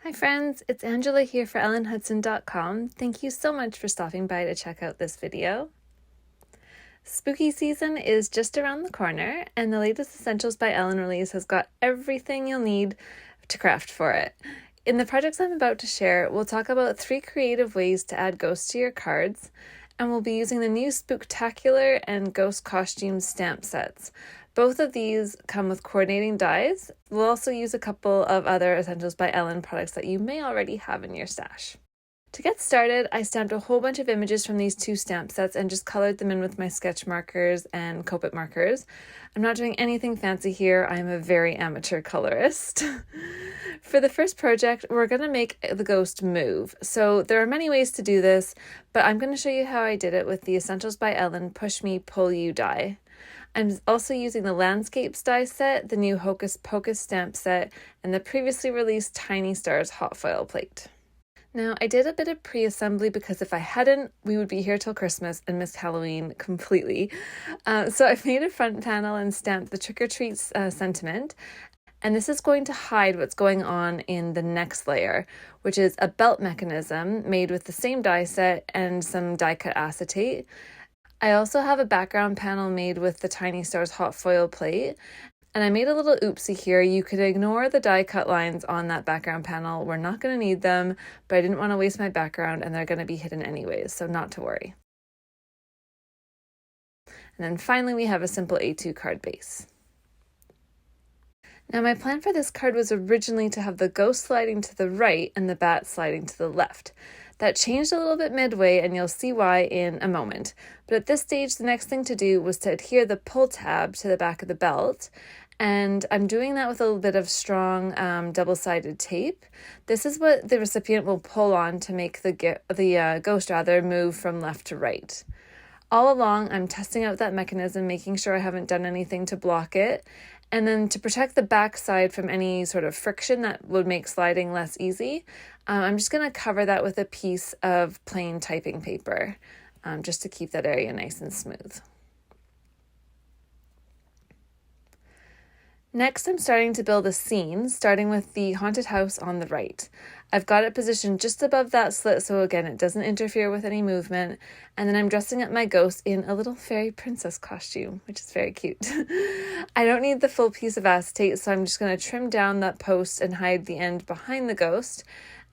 Hi friends, it's Angela here for ellenhudson.com. Thank you so much for stopping by to check out this video. Spooky season is just around the corner, and the latest Essentials by Ellen release has got everything you'll need to craft for it. In the projects I'm about to share, we'll talk about 3 creative ways to add ghosts to your cards, and we'll be using the new Spooktacular and Ghost Costume stamp sets. Both of these come with coordinating dies. We'll also use a couple of other Essentials by Ellen products that you may already have in your stash. To get started, I stamped a whole bunch of images from these 2 stamp sets and just colored them in with my sketch markers and Copic markers. I'm not doing anything fancy here. I'm a very amateur colorist. For the first project, we're going to make the ghost move. So there are many ways to do this, but I'm going to show you how I did it with the Essentials by Ellen Push Me, Pull You die. I'm also using the Landscapes die set, the new Hocus Pocus stamp set, and the previously released Tiny Stars hot foil plate. Now, I did a bit of pre-assembly because if I hadn't, we would be here till Christmas and miss Halloween completely. So I've made a front panel and stamped the Trick or Treat sentiment. And this is going to hide what's going on in the next layer, which is a belt mechanism made with the same die set and some die cut acetate. I also have a background panel made with the Tiny Stars hot foil plate, and I made a little oopsie here. You could ignore the die cut lines on that background panel. We're not going to need them, but I didn't want to waste my background and they're going to be hidden anyways, so not to worry. And then finally we have a simple A2 card base. Now my plan for this card was originally to have the ghost sliding to the right and the bat sliding to the left. That changed a little bit midway, and you'll see why in a moment. But at this stage, the next thing to do was to adhere the pull tab to the back of the belt, and I'm doing that with a little bit of strong double-sided tape. This is what the recipient will pull on to make the ghost move from left to right. All along, I'm testing out that mechanism, making sure I haven't done anything to block it. And then to protect the back side from any sort of friction that would make sliding less easy, I'm just going to cover that with a piece of plain typing paper, just to keep that area nice and smooth. Next, I'm starting to build a scene, starting with the haunted house on the right. I've got it positioned just above that slit, so again, it doesn't interfere with any movement. And then I'm dressing up my ghost in a little fairy princess costume, which is very cute. I don't need the full piece of acetate, so I'm just going to trim down that post and hide the end behind the ghost,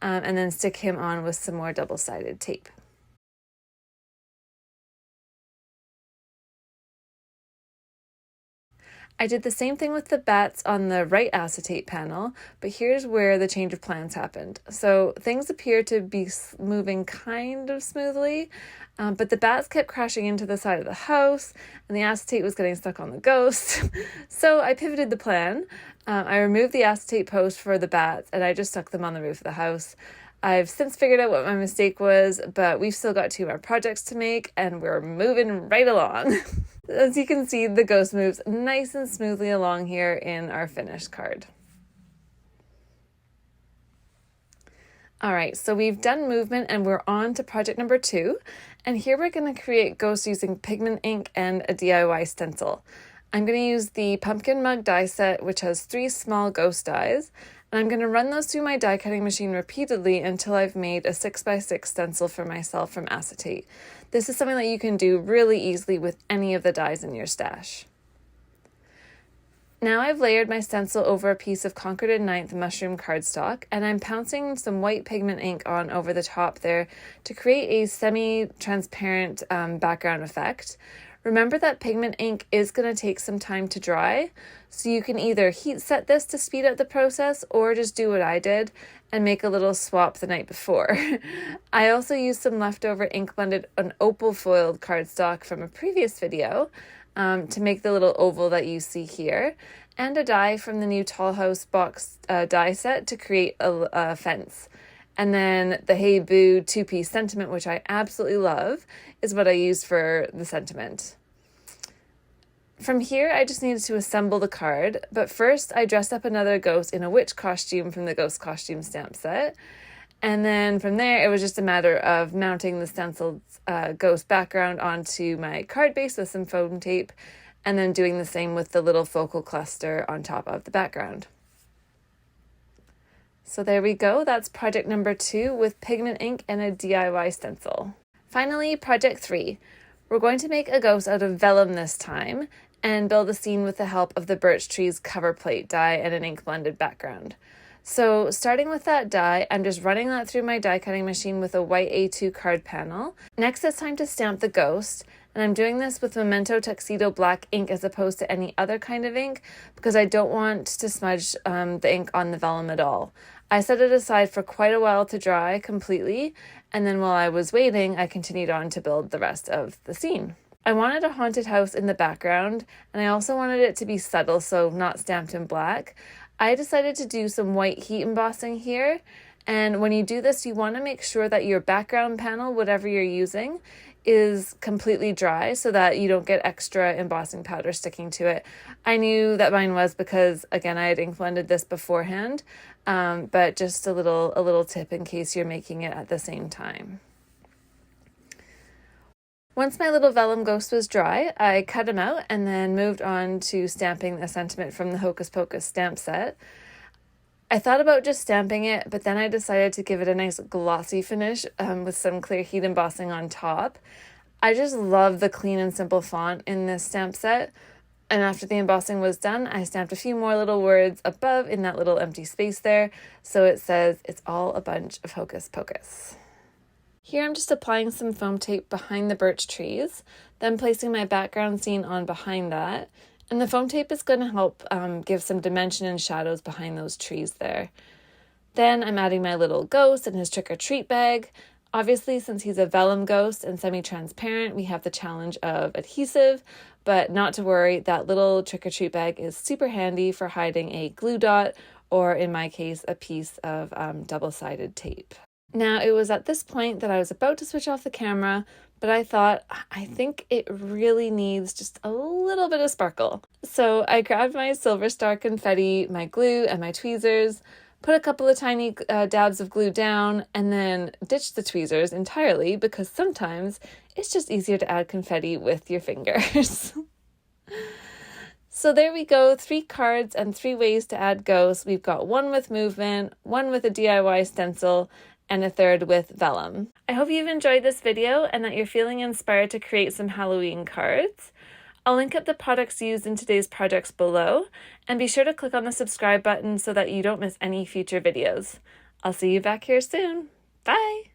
and then stick him on with some more double-sided tape. I did the same thing with the bats on the right acetate panel, but here's where the change of plans happened. So things appear to be moving kind of smoothly, but the bats kept crashing into the side of the house, and the acetate was getting stuck on the ghost. So I pivoted the plan. I removed the acetate post for the bats, and I just stuck them on the roof of the house. I've since figured out what my mistake was, but we've still got 2 more projects to make, and we're moving right along. As you can see, the ghost moves nice and smoothly along here in our finished card. All right, so we've done movement and we're on to project number 2. And here we're going to create ghosts using pigment ink and a DIY stencil. I'm going to use the pumpkin mug die set, which has 3 small ghost dies. And I'm going to run those through my die cutting machine repeatedly until I've made a 6x6 stencil for myself from acetate. This is something that you can do really easily with any of the dies in your stash. Now I've layered my stencil over a piece of Concord & 9th mushroom cardstock, and I'm pouncing some white pigment ink on over the top there to create a semi-transparent background effect. Remember that pigment ink is going to take some time to dry, so you can either heat set this to speed up the process or just do what I did and make a little swap the night before. I also used some leftover ink blended on opal foiled cardstock from a previous video to make the little oval that you see here, and a die from the new Tall House box die set to create a fence. And then the Hey Boo 2-piece sentiment, which I absolutely love, is what I used for the sentiment. From here, I just needed to assemble the card, but first I dressed up another ghost in a witch costume from the Ghost Costume stamp set. And then from there, it was just a matter of mounting the stenciled ghost background onto my card base with some foam tape, and then doing the same with the little focal cluster on top of the background. So there we go, that's project number 2 with pigment ink and a DIY stencil. Finally, project 3. We're going to make a ghost out of vellum this time and build a scene with the help of the birch tree's cover plate die and an ink blended background. So starting with that die, I'm just running that through my die cutting machine with a white A2 card panel. Next, it's time to stamp the ghost, and I'm doing this with Memento Tuxedo black ink as opposed to any other kind of ink because I don't want to smudge the ink on the vellum at all. I set it aside for quite a while to dry completely, and then while I was waiting, I continued on to build the rest of the scene. I wanted a haunted house in the background, and I also wanted it to be subtle, so not stamped in black. I decided to do some white heat embossing here, and when you do this, you want to make sure that your background panel, whatever you're using, is completely dry so that you don't get extra embossing powder sticking to it. I knew that mine was because, again, I had ink blended this beforehand, but just a little tip in case you're making it at the same time. Once my little vellum ghost was dry, I cut him out and then moved on to stamping a sentiment from the Hocus Pocus stamp set. I thought about just stamping it, but then I decided to give it a nice glossy finish with some clear heat embossing on top. I just love the clean and simple font in this stamp set. And after the embossing was done, I stamped a few more little words above in that little empty space there. So it says, "It's all a bunch of hocus pocus." Here I'm just applying some foam tape behind the birch trees, then placing my background scene on behind that. And the foam tape is going to help give some dimension and shadows behind those trees there. Then I'm adding my little ghost and his trick-or-treat bag. Obviously, since he's a vellum ghost and semi-transparent, we have the challenge of adhesive, but not to worry, that little trick-or-treat bag is super handy for hiding a glue dot, or in my case, a piece of double-sided tape. Now, it was at this point that I was about to switch off the camera, but I thought, I think it really needs just a little bit of sparkle. So I grabbed my silver star confetti, my glue, and my tweezers, put a couple of tiny dabs of glue down, and then ditched the tweezers entirely because sometimes it's just easier to add confetti with your fingers. So there we go, 3 cards and 3 ways to add ghosts. We've got one with movement, one with a DIY stencil, and a third with vellum. I hope you've enjoyed this video and that you're feeling inspired to create some Halloween cards. I'll link up the products used in today's projects below, and be sure to click on the subscribe button so that you don't miss any future videos. I'll see you back here soon. Bye!